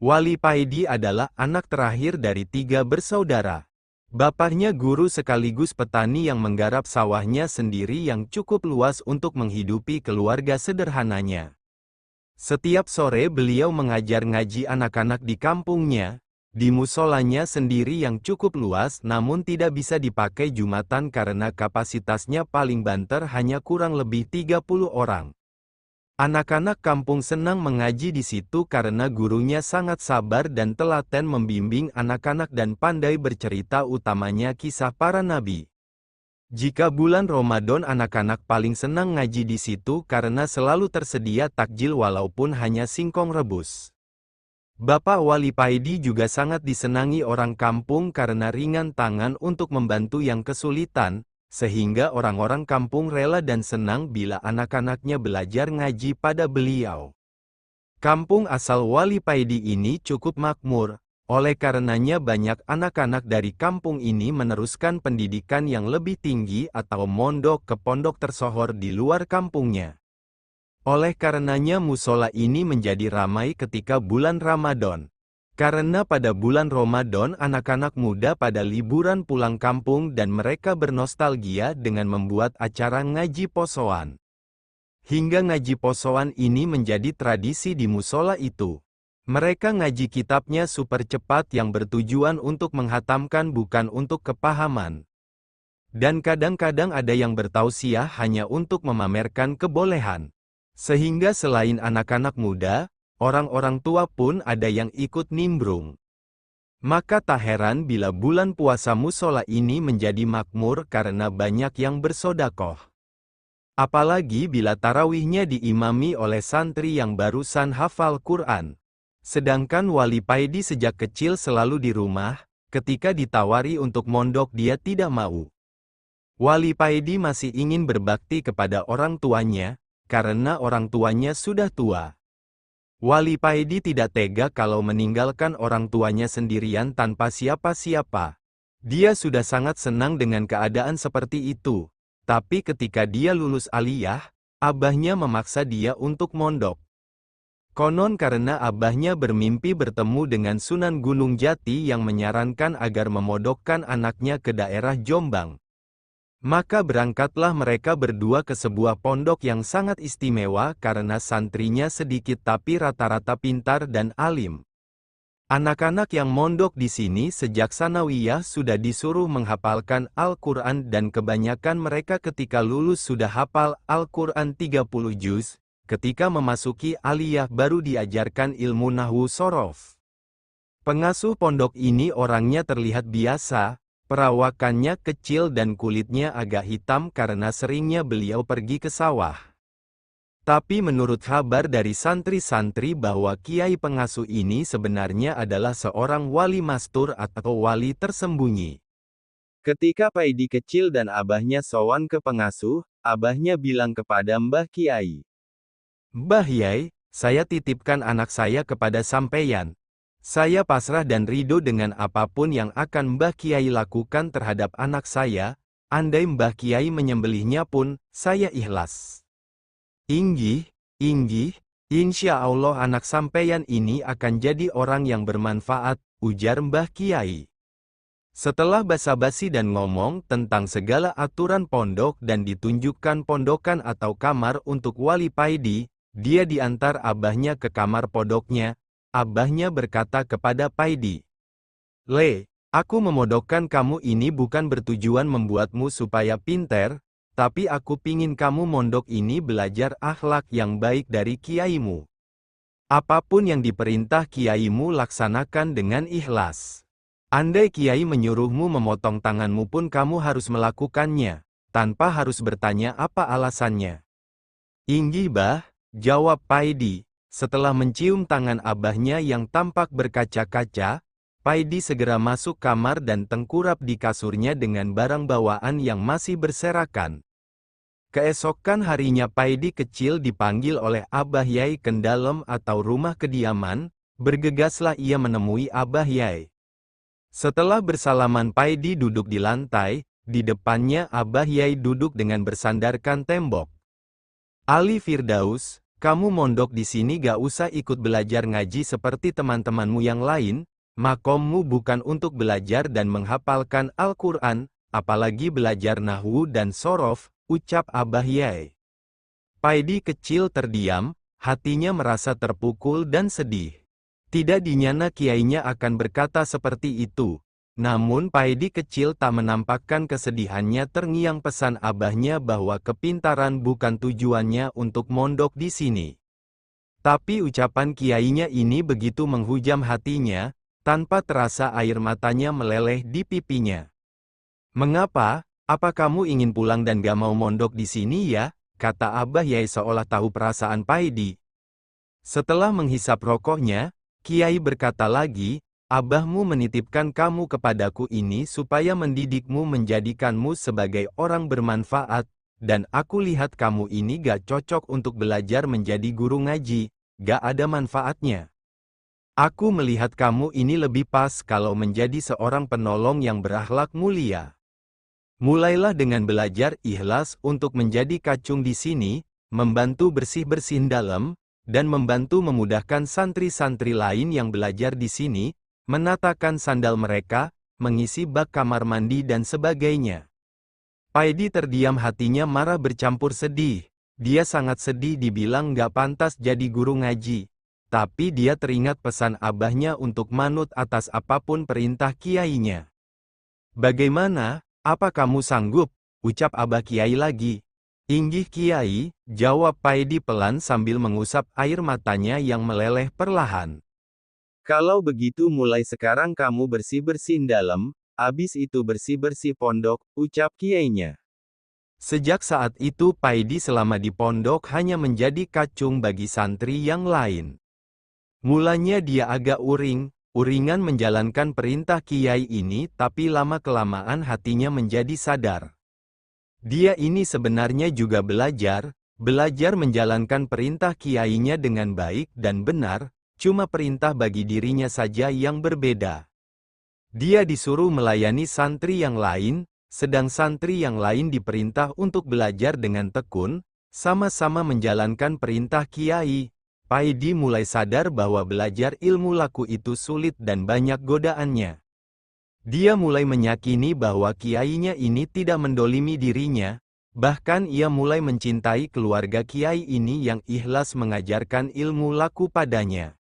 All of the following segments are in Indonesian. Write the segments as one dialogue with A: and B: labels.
A: Wali Paidi adalah anak terakhir dari 3 bersaudara. Bapaknya guru sekaligus petani yang menggarap sawahnya sendiri yang cukup luas untuk menghidupi keluarga sederhananya. Setiap sore beliau mengajar ngaji anak-anak di kampungnya, di musolanya sendiri yang cukup luas namun tidak bisa dipakai Jumatan karena kapasitasnya paling banter hanya kurang lebih 30 orang. Anak-anak kampung senang mengaji di situ karena gurunya sangat sabar dan telaten membimbing anak-anak dan pandai bercerita utamanya kisah para nabi. Jika bulan Ramadan anak-anak paling senang ngaji di situ karena selalu tersedia takjil walaupun hanya singkong rebus. Bapak Wali Paidi juga sangat disenangi orang kampung karena ringan tangan untuk membantu yang kesulitan, sehingga orang-orang kampung rela dan senang bila anak-anaknya belajar ngaji pada beliau. Kampung asal Wali Paidi ini cukup makmur, oleh karenanya banyak anak-anak dari kampung ini meneruskan pendidikan yang lebih tinggi atau mondok ke pondok tersohor di luar kampungnya. Oleh karenanya musola ini menjadi ramai ketika bulan Ramadan. Karena pada bulan Ramadan anak-anak muda pada liburan pulang kampung dan mereka bernostalgia dengan membuat acara ngaji posoan. Hingga ngaji posoan ini menjadi tradisi di musola itu. Mereka ngaji kitabnya super cepat yang bertujuan untuk menghatamkan bukan untuk kepahaman. Dan kadang-kadang ada yang bertausiah hanya untuk memamerkan kebolehan. Sehingga selain anak-anak muda, orang-orang tua pun ada yang ikut nimbrung. Maka tak heran bila bulan puasa musola ini menjadi makmur karena banyak yang bersodakoh. Apalagi bila tarawihnya diimami oleh santri yang barusan hafal Quran. Sedangkan Wali Paidi sejak kecil selalu di rumah, ketika ditawari untuk mondok dia tidak mau. Wali Paidi masih ingin berbakti kepada orang tuanya, karena orang tuanya sudah tua. Wali Paidi tidak tega kalau meninggalkan orang tuanya sendirian tanpa siapa-siapa. Dia sudah sangat senang dengan keadaan seperti itu, tapi ketika dia lulus aliyah, abahnya memaksa dia untuk mondok. Konon karena abahnya bermimpi bertemu dengan Sunan Gunung Jati yang menyarankan agar memondokkan anaknya ke daerah Jombang. Maka berangkatlah mereka berdua ke sebuah pondok yang sangat istimewa karena santrinya sedikit tapi rata-rata pintar dan alim. Anak-anak yang mondok di sini sejak sanawiyah sudah disuruh menghafalkan Al-Quran dan kebanyakan mereka ketika lulus sudah hafal Al-Quran 30 juz. Ketika memasuki aliyah baru diajarkan ilmu nahwu sorof. Pengasuh pondok ini orangnya terlihat biasa, perawakannya kecil dan kulitnya agak hitam karena seringnya beliau pergi ke sawah. Tapi menurut kabar dari santri-santri bahwa kiai pengasuh ini sebenarnya adalah seorang wali mastur atau wali tersembunyi. Ketika Paidi kecil dan abahnya sowan ke pengasuh, abahnya bilang kepada Mbah Kiai. Mbah Yai, saya titipkan anak saya kepada sampeyan. Saya pasrah dan ridho dengan apapun yang akan Mbah Kiai lakukan terhadap anak saya, andai Mbah Kiai menyembelihnya pun, saya ikhlas. Inggih, insya Allah anak sampeyan ini akan jadi orang yang bermanfaat, ujar Mbah Kiai. Setelah basa-basi dan ngomong tentang segala aturan pondok dan ditunjukkan pondokan atau kamar untuk Wali Paidi, dia diantar abahnya ke kamar pondoknya. Abahnya berkata kepada Paidi, "Le, aku memondokkan kamu ini bukan bertujuan membuatmu supaya pinter, tapi aku pingin kamu mondok ini belajar akhlak yang baik dari kiaimu. Apapun yang diperintah kiaimu laksanakan dengan ikhlas. Andai kiai menyuruhmu memotong tanganmu pun kamu harus melakukannya, tanpa harus bertanya apa alasannya." "Inggih bah," jawab Paidi. Setelah mencium tangan abahnya yang tampak berkaca-kaca, Paidi segera masuk kamar dan tengkurap di kasurnya dengan barang bawaan yang masih berserakan. Keesokan harinya Paidi kecil dipanggil oleh Abah Yai ke dalam atau rumah kediaman, bergegaslah ia menemui Abah Yai. Setelah bersalaman Paidi duduk di lantai, di depannya Abah Yai duduk dengan bersandarkan tembok. "Ali Firdaus, Kamu mondok di sini gak usah ikut belajar ngaji seperti teman-temanmu yang lain, makommu bukan untuk belajar dan menghafalkan Al-Quran, apalagi belajar nahwu dan sorof, ucap Abah Yai. Paidi kecil terdiam, hatinya merasa terpukul dan sedih. Tidak dinyana kiainya akan berkata seperti itu. Namun Paidi kecil tak menampakkan kesedihannya terngiang pesan abahnya bahwa kepintaran bukan tujuannya untuk mondok di sini. Tapi ucapan kiainya ini begitu menghujam hatinya, tanpa terasa air matanya meleleh di pipinya. Mengapa? Apa kamu ingin pulang dan gak mau mondok di sini ya? Kata Abah Yai seolah tahu perasaan Paidi. Setelah menghisap rokoknya, Kiai berkata lagi, Abahmu menitipkan kamu kepadaku ini supaya mendidikmu menjadikanmu sebagai orang bermanfaat, dan aku lihat kamu ini gak cocok untuk belajar menjadi guru ngaji, gak ada manfaatnya. Aku melihat kamu ini lebih pas kalau menjadi seorang penolong yang berakhlak mulia. Mulailah dengan belajar ikhlas untuk menjadi kacung di sini, membantu bersih-bersih dalam, dan membantu memudahkan santri-santri lain yang belajar di sini, menatakan sandal mereka, mengisi bak kamar mandi dan sebagainya. Paidi terdiam, hatinya marah bercampur sedih. Dia sangat sedih dibilang gak pantas jadi guru ngaji. Tapi dia teringat pesan abahnya untuk manut atas apapun perintah kiainya. Bagaimana? Apa kamu sanggup? Ucap Abah Kiai lagi. Inggih Kiai, jawab Paidi pelan sambil mengusap air matanya yang meleleh perlahan. Kalau begitu mulai sekarang kamu bersih-bersih dalam, abis itu bersih-bersih pondok, ucap kiainya. Sejak saat itu Paidi selama di pondok hanya menjadi kacung bagi santri yang lain. Mulanya dia agak uringan menjalankan perintah kiai ini, tapi lama-kelamaan hatinya menjadi sadar. Dia ini sebenarnya juga belajar menjalankan perintah kiainya dengan baik dan benar, cuma perintah bagi dirinya saja yang berbeda. Dia disuruh melayani santri yang lain, sedang santri yang lain diperintah untuk belajar dengan tekun, sama-sama menjalankan perintah kiai. Paidi mulai sadar bahwa belajar ilmu laku itu sulit dan banyak godaannya. Dia mulai meyakini bahwa kiainya ini tidak mendolimi dirinya, bahkan ia mulai mencintai keluarga kiai ini yang ikhlas mengajarkan ilmu laku padanya.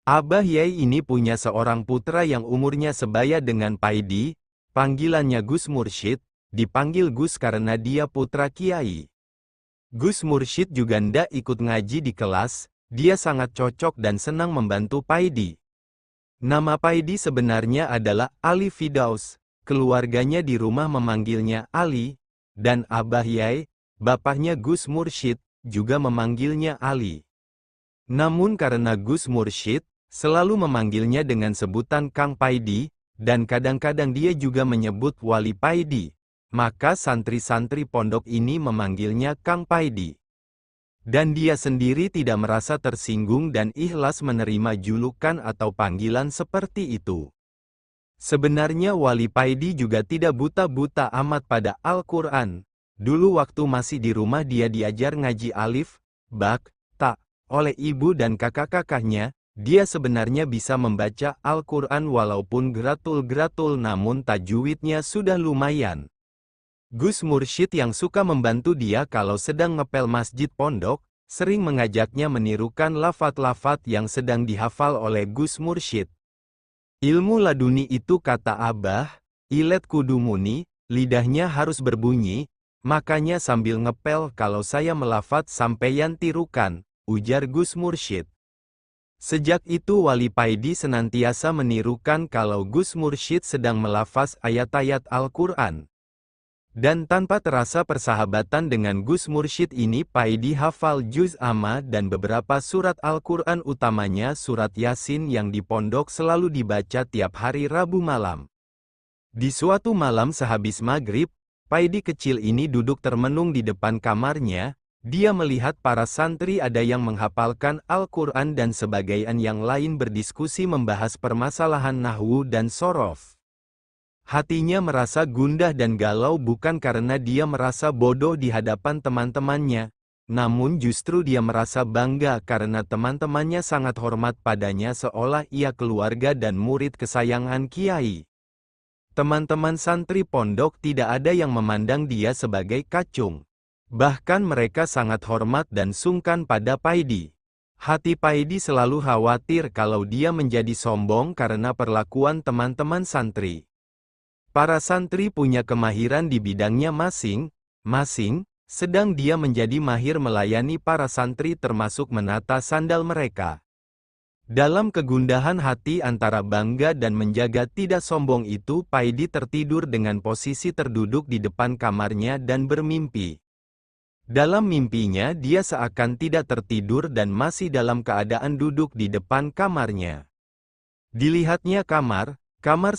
A: Abah Yai ini punya seorang putra yang umurnya sebaya dengan Paidi, panggilannya Gus Mursyid, dipanggil Gus karena dia putra kiai. Gus Mursyid juga ndak ikut ngaji di kelas, dia sangat cocok dan senang membantu Paidi. Nama Paidi sebenarnya adalah Ali Fidaus, keluarganya di rumah memanggilnya Ali, dan Abah Yai, bapaknya Gus Mursyid, juga memanggilnya Ali. Namun karena Gus Mursyid selalu memanggilnya dengan sebutan Kang Paidi, dan kadang-kadang dia juga menyebut Wali Paidi, maka santri-santri pondok ini memanggilnya Kang Paidi. Dan dia sendiri tidak merasa tersinggung dan ikhlas menerima julukan atau panggilan seperti itu. Sebenarnya Wali Paidi juga tidak buta-buta amat pada Al-Quran. Dulu waktu masih di rumah dia diajar ngaji alif, bak, ta, oleh ibu dan kakak-kakaknya. Dia sebenarnya bisa membaca Al-Quran walaupun geratul-geratul, namun tajwidnya sudah lumayan. Gus Mursyid yang suka membantu dia kalau sedang ngepel masjid pondok, sering mengajaknya menirukan lafat-lafat yang sedang dihafal oleh Gus Mursyid. Ilmu laduni itu, kata Abah, ilet kudu muni, lidahnya harus berbunyi, makanya sambil ngepel kalau saya melafat sampeyan tirukan, ujar Gus Mursyid. Sejak itu Wali Paidi senantiasa menirukan kalau Gus Mursyid sedang melafaz ayat-ayat Al-Quran. Dan tanpa terasa persahabatan dengan Gus Mursyid ini, Paidi hafal juz amma dan beberapa surat Al-Quran, utamanya surat Yasin yang di pondok selalu dibaca tiap hari Rabu malam. Di suatu malam sehabis maghrib, Paidi kecil ini duduk termenung di depan kamarnya. Dia melihat para santri ada yang menghafalkan Al-Quran dan sebagian yang lain berdiskusi membahas permasalahan nahwu dan sorof. Hatinya merasa gundah dan galau bukan karena dia merasa bodoh di hadapan teman-temannya, Namun justru dia merasa bangga karena teman-temannya sangat hormat padanya seolah ia keluarga dan murid kesayangan Kiai. Teman-teman santri pondok tidak ada yang memandang dia sebagai kacung. Bahkan mereka sangat hormat dan sungkan pada Paidi. Hati Paidi selalu khawatir kalau dia menjadi sombong karena perlakuan teman-teman santri. Para santri punya kemahiran di bidangnya masing-masing, sedang dia menjadi mahir melayani para santri termasuk menata sandal mereka. Dalam kegundahan hati antara bangga dan menjaga tidak sombong itu, Paidi tertidur dengan posisi terduduk di depan kamarnya dan bermimpi. Dalam mimpinya dia seakan tidak tertidur dan masih dalam keadaan duduk di depan kamarnya. Dilihatnya kamar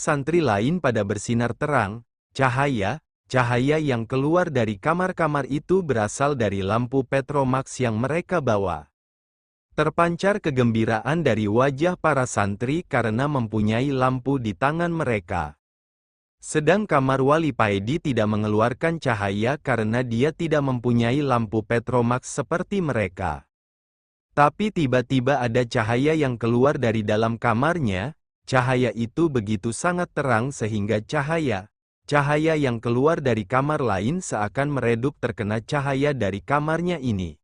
A: santri lain pada bersinar terang, cahaya yang keluar dari kamar-kamar itu berasal dari lampu Petromax yang mereka bawa. Terpancar kegembiraan dari wajah para santri karena mempunyai lampu di tangan mereka. Sedang kamar Wali Paidi tidak mengeluarkan cahaya karena dia tidak mempunyai lampu Petromax seperti mereka. Tapi tiba-tiba ada cahaya yang keluar dari dalam kamarnya, cahaya itu begitu sangat terang sehingga cahaya yang keluar dari kamar lain seakan meredup terkena cahaya dari kamarnya ini.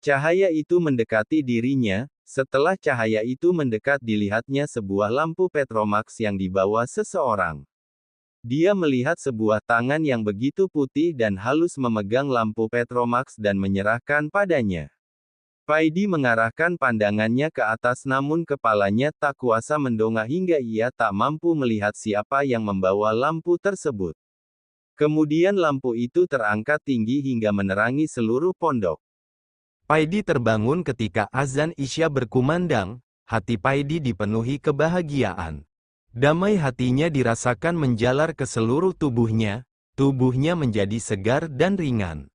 A: Cahaya itu mendekati dirinya, setelah cahaya itu mendekat dilihatnya sebuah lampu Petromax yang dibawa seseorang. Dia melihat sebuah tangan yang begitu putih dan halus memegang lampu Petromax dan menyerahkan padanya. Paidi mengarahkan pandangannya ke atas namun kepalanya tak kuasa mendongak hingga ia tak mampu melihat siapa yang membawa lampu tersebut. Kemudian lampu itu terangkat tinggi hingga menerangi seluruh pondok. Paidi terbangun ketika azan Isya berkumandang, hati Paidi dipenuhi kebahagiaan. Damai hatinya dirasakan menjalar ke seluruh tubuhnya menjadi segar dan ringan.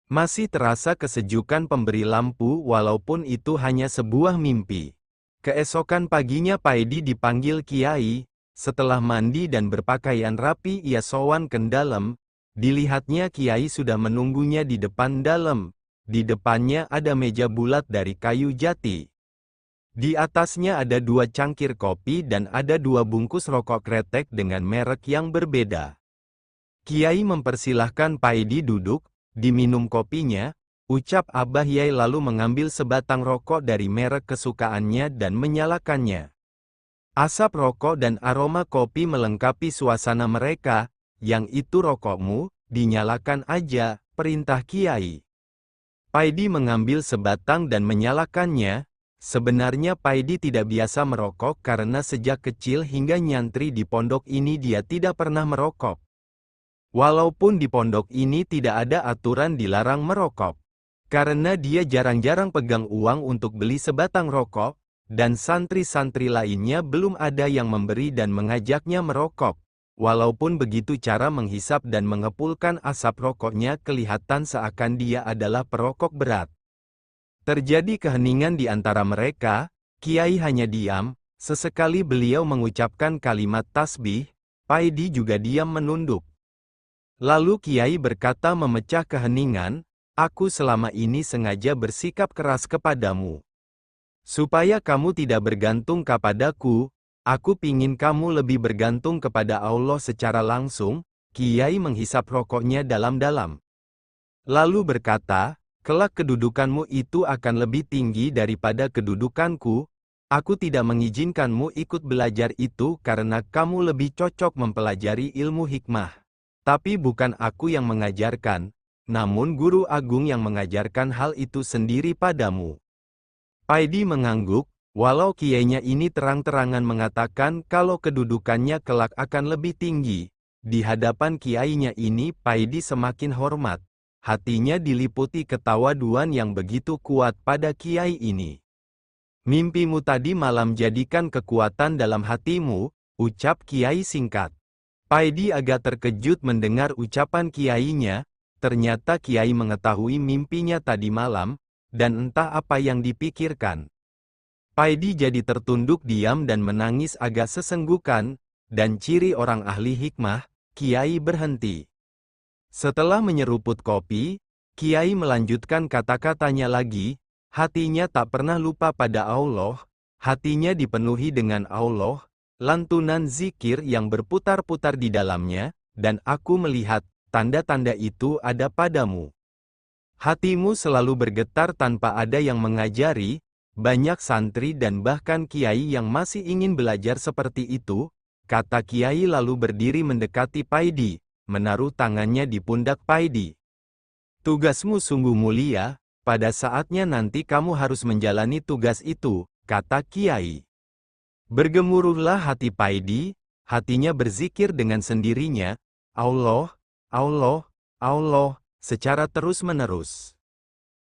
A: Masih terasa kesejukan pemberi lampu walaupun itu hanya sebuah mimpi. Keesokan paginya Paidi dipanggil Kiai, setelah mandi dan berpakaian rapi ia sowan ke dalam, dilihatnya Kiai sudah menunggunya di depan dalam. Di depannya ada meja bulat dari kayu jati. Di atasnya ada 2 cangkir kopi dan ada 2 bungkus rokok kretek dengan merek yang berbeda. Kiai mempersilahkan Paidi duduk, diminum kopinya, ucap Abah Yai lalu mengambil sebatang rokok dari merek kesukaannya dan menyalakannya. Asap rokok dan aroma kopi melengkapi suasana mereka, yang itu rokokmu, dinyalakan aja, perintah Kiai. Paidi mengambil sebatang dan menyalakannya. Sebenarnya Paidi tidak biasa merokok karena sejak kecil hingga nyantri di pondok ini dia tidak pernah merokok. Walaupun di pondok ini tidak ada aturan dilarang merokok. Karena dia jarang-jarang pegang uang untuk beli sebatang rokok, dan santri-santri lainnya belum ada yang memberi dan mengajaknya merokok. Walaupun begitu cara menghisap dan mengepulkan asap rokoknya kelihatan seakan dia adalah perokok berat. Terjadi keheningan di antara mereka, Kiai hanya diam, sesekali beliau mengucapkan kalimat tasbih, Paidi juga diam menunduk. Lalu Kiai berkata memecah keheningan, aku selama ini sengaja bersikap keras kepadamu. Supaya kamu tidak bergantung kepadaku, aku pingin kamu lebih bergantung kepada Allah secara langsung. Kiai menghisap rokoknya dalam-dalam. Lalu berkata, kelak kedudukanmu itu akan lebih tinggi daripada kedudukanku. Aku tidak mengizinkanmu ikut belajar itu karena kamu lebih cocok mempelajari ilmu hikmah. Tapi bukan aku yang mengajarkan, namun guru agung yang mengajarkan hal itu sendiri padamu. Paidi mengangguk. Walau kiainya ini terang-terangan mengatakan kalau kedudukannya kelak akan lebih tinggi, di hadapan kiainya ini Paidi semakin hormat. Hatinya diliputi ketawaduan yang begitu kuat pada kiai ini. Mimpimu tadi malam jadikan kekuatan dalam hatimu, ucap kiai singkat. Paidi agak terkejut mendengar ucapan kiainya, ternyata kiai mengetahui mimpinya tadi malam, dan entah apa yang dipikirkan. Paidi jadi tertunduk diam dan menangis agak sesenggukan, dan ciri orang ahli hikmah, Kiai berhenti. Setelah menyeruput kopi, Kiai melanjutkan kata-katanya lagi, hatinya tak pernah lupa pada Allah, hatinya dipenuhi dengan Allah, lantunan zikir yang berputar-putar di dalamnya, dan aku melihat, tanda-tanda itu ada padamu. Hatimu selalu bergetar tanpa ada yang mengajari, banyak santri dan bahkan kiai yang masih ingin belajar seperti itu, kata kiai lalu berdiri mendekati Paidi, menaruh tangannya di pundak Paidi. Tugasmu sungguh mulia, pada saatnya nanti kamu harus menjalani tugas itu, kata kiai. Bergemuruhlah hati Paidi, hatinya berzikir dengan sendirinya, Allah, Allah, Allah, secara terus-menerus.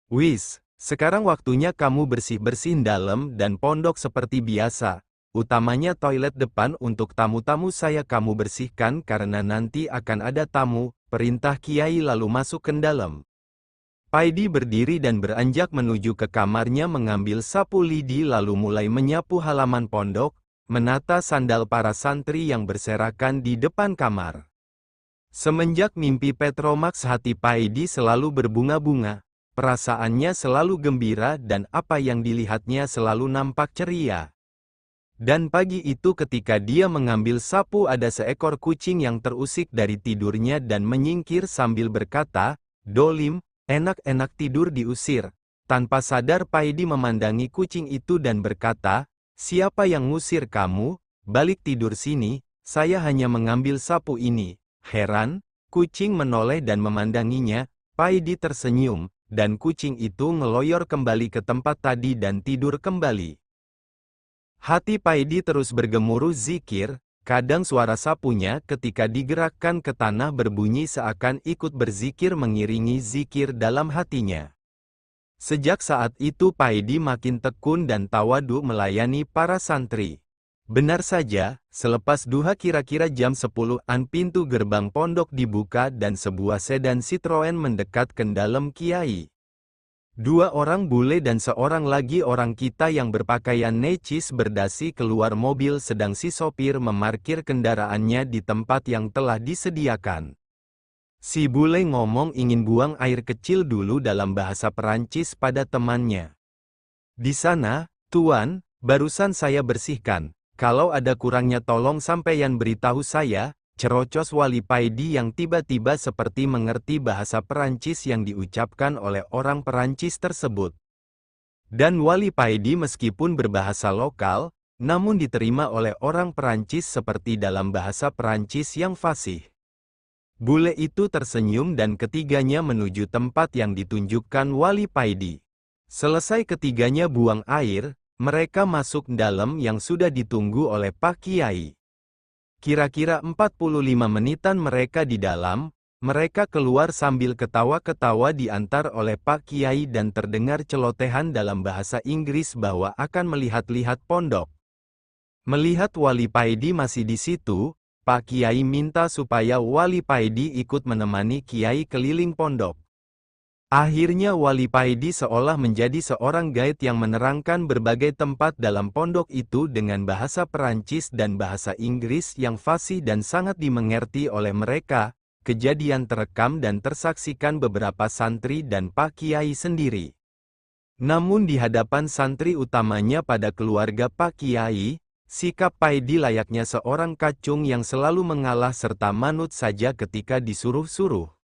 A: Wis, sekarang waktunya kamu bersih-bersih dalam dan pondok seperti biasa, utamanya toilet depan untuk tamu-tamu saya kamu bersihkan karena nanti akan ada tamu, perintah kiai lalu masuk ke dalam. Paidi berdiri dan beranjak menuju ke kamarnya mengambil sapu lidi lalu mulai menyapu halaman pondok, menata sandal para santri yang berserakan di depan kamar. Semenjak mimpi Petromax hati Paidi selalu berbunga-bunga, perasaannya selalu gembira dan apa yang dilihatnya selalu nampak ceria. Dan pagi itu ketika dia mengambil sapu ada seekor kucing yang terusik dari tidurnya dan menyingkir sambil berkata, "Dolim, enak-enak tidur diusir." Tanpa sadar Paidi memandangi kucing itu dan berkata, "Siapa yang ngusir kamu? Balik tidur sini, saya hanya mengambil sapu ini." Heran, kucing menoleh dan memandanginya, Paidi tersenyum, dan kucing itu ngeloyor kembali ke tempat tadi dan tidur kembali. Hati Paidi terus bergemuruh zikir, kadang suara sapunya ketika digerakkan ke tanah berbunyi seakan ikut berzikir mengiringi zikir dalam hatinya. Sejak saat itu Paidi makin tekun dan tawadu melayani para santri. Benar saja, selepas duha kira-kira jam 10-an pintu gerbang pondok dibuka dan sebuah sedan Citroen mendekat ke dalam kiai. Dua orang bule dan seorang lagi orang kita yang berpakaian necis berdasi keluar mobil sedang si sopir memarkir kendaraannya di tempat yang telah disediakan. Si bule ngomong ingin buang air kecil dulu dalam bahasa Perancis pada temannya. Di sana, Tuan, barusan saya bersihkan. Kalau ada kurangnya tolong sampeyan beritahu saya, cerocos Wali Paidi yang tiba-tiba seperti mengerti bahasa Perancis yang diucapkan oleh orang Perancis tersebut. Dan Wali Paidi meskipun berbahasa lokal, namun diterima oleh orang Perancis seperti dalam bahasa Perancis yang fasih. Bule itu tersenyum dan ketiganya menuju tempat yang ditunjukkan Wali Paidi. Selesai ketiganya buang air, mereka masuk dalam yang sudah ditunggu oleh Pak Kiai. Kira-kira 45 menitan mereka di dalam, mereka keluar sambil ketawa-ketawa diantar oleh Pak Kiai dan terdengar celotehan dalam bahasa Inggris bahwa akan melihat-lihat pondok. Melihat Wali Paidi masih di situ, Pak Kiai minta supaya Wali Paidi ikut menemani Kiai keliling pondok. Akhirnya Wali Paidi seolah menjadi seorang guide yang menerangkan berbagai tempat dalam pondok itu dengan bahasa Perancis dan bahasa Inggris yang fasih dan sangat dimengerti oleh mereka. Kejadian terekam dan tersaksikan beberapa santri dan Pak Kiai sendiri. Namun di hadapan santri utamanya pada keluarga Pak Kiai, sikap Paidi layaknya seorang kacung yang selalu mengalah serta manut saja ketika disuruh-suruh.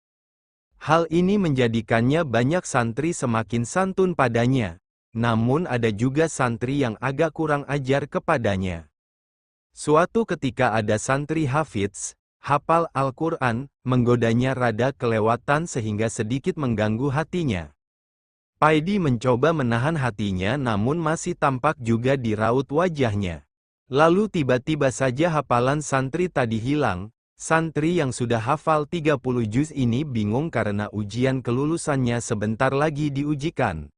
A: Hal ini menjadikannya banyak santri semakin santun padanya. Namun ada juga santri yang agak kurang ajar kepadanya. Suatu ketika ada santri hafidz, hafal Al-Quran, menggodanya rada kelewatan sehingga sedikit mengganggu hatinya. Paidi mencoba menahan hatinya namun masih tampak juga di raut wajahnya. Lalu tiba-tiba saja hafalan santri tadi hilang. Santri yang sudah hafal 30 juz ini bingung karena ujian kelulusannya sebentar lagi diujikan.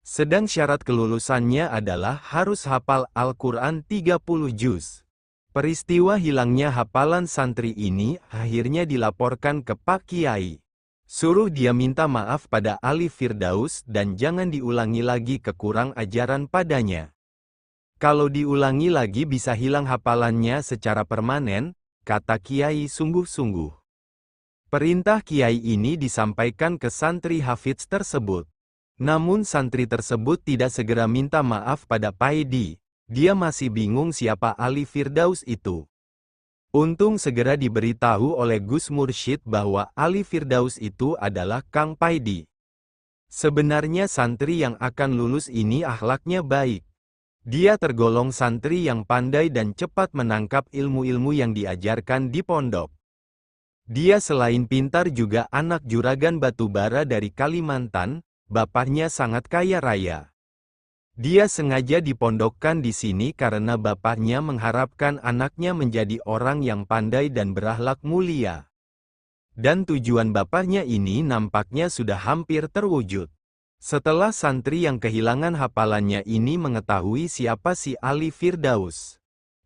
A: Sedang syarat kelulusannya adalah harus hafal Al-Quran 30 juz. Peristiwa hilangnya hafalan santri ini akhirnya dilaporkan ke Pak Kiai. Suruh dia minta maaf pada Ali Firdaus dan jangan diulangi lagi kekurang ajaran padanya. Kalau diulangi lagi bisa hilang hafalannya secara permanen, kata Kiai sungguh-sungguh. Perintah kiai ini disampaikan ke santri hafidz tersebut. Namun santri tersebut tidak segera minta maaf pada Paidi. Dia masih bingung siapa Ali Firdaus itu. Untung segera diberitahu oleh Gus Mursyid bahwa Ali Firdaus itu adalah Kang Paidi. Sebenarnya santri yang akan lulus ini akhlaknya baik. Dia tergolong santri yang pandai dan cepat menangkap ilmu-ilmu yang diajarkan di pondok. Dia selain pintar juga anak juragan batubara dari Kalimantan, bapaknya sangat kaya raya. Dia sengaja dipondokkan di sini karena bapaknya mengharapkan anaknya menjadi orang yang pandai dan berakhlak mulia. Dan tujuan bapaknya ini nampaknya sudah hampir terwujud. Setelah santri yang kehilangan hafalannya ini mengetahui siapa si Ali Firdaus.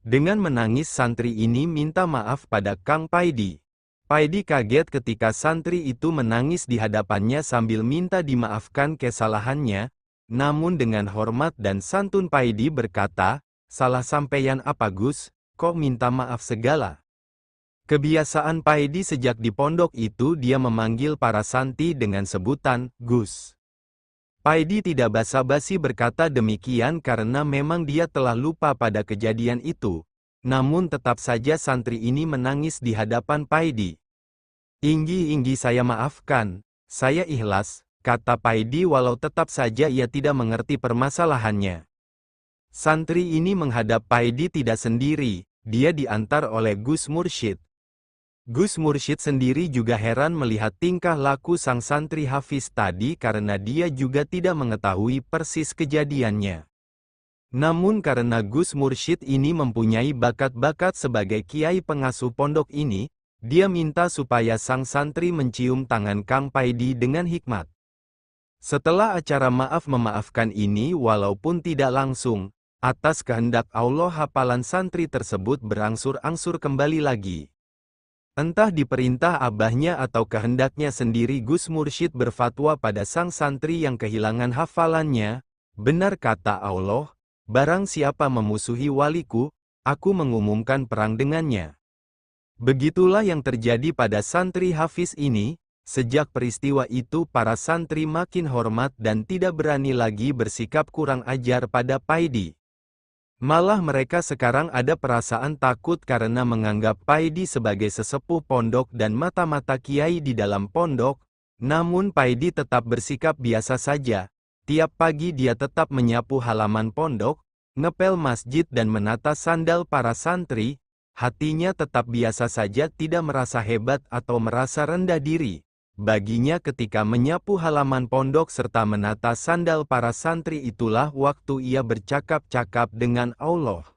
A: Dengan menangis santri ini minta maaf pada Kang Paidi. Paidi kaget ketika santri itu menangis di hadapannya sambil minta dimaafkan kesalahannya, namun dengan hormat dan santun Paidi berkata, "Salah sampeyan apa Gus, kok minta maaf segala?" Kebiasaan Paidi sejak di pondok itu dia memanggil para santri dengan sebutan, Gus. Paidi tidak basa-basi berkata demikian karena memang dia telah lupa pada kejadian itu. Namun tetap saja santri ini menangis di hadapan Paidi. "Inggi saya maafkan, saya ikhlas," kata Paidi walau tetap saja ia tidak mengerti permasalahannya. Santri ini menghadap Paidi tidak sendiri, dia diantar oleh Gus Mursyid. Gus Mursyid sendiri juga heran melihat tingkah laku sang santri hafiz tadi karena dia juga tidak mengetahui persis kejadiannya. Namun karena Gus Mursyid ini mempunyai bakat-bakat sebagai kiai pengasuh pondok ini, dia minta supaya sang santri mencium tangan Kang Paidi dengan hikmat. Setelah acara maaf-memaafkan ini walaupun tidak langsung, atas kehendak Allah hafalan santri tersebut berangsur-angsur kembali lagi. Entah diperintah abahnya atau kehendaknya sendiri Gus Mursyid berfatwa pada sang santri yang kehilangan hafalannya, "Benar kata Allah, barang siapa memusuhi waliku, aku mengumumkan perang dengannya." Begitulah yang terjadi pada santri hafiz ini. Sejak peristiwa itu para santri makin hormat dan tidak berani lagi bersikap kurang ajar pada Paidi. Malah mereka sekarang ada perasaan takut karena menganggap Paidi sebagai sesepuh pondok dan mata-mata kiai di dalam pondok. Namun Paidi tetap bersikap biasa saja. Tiap pagi dia tetap menyapu halaman pondok, ngepel masjid dan menata sandal para santri. Hatinya tetap biasa saja, tidak merasa hebat atau merasa rendah diri. Baginya ketika menyapu halaman pondok serta menata sandal para santri itulah waktu ia bercakap-cakap dengan Allah.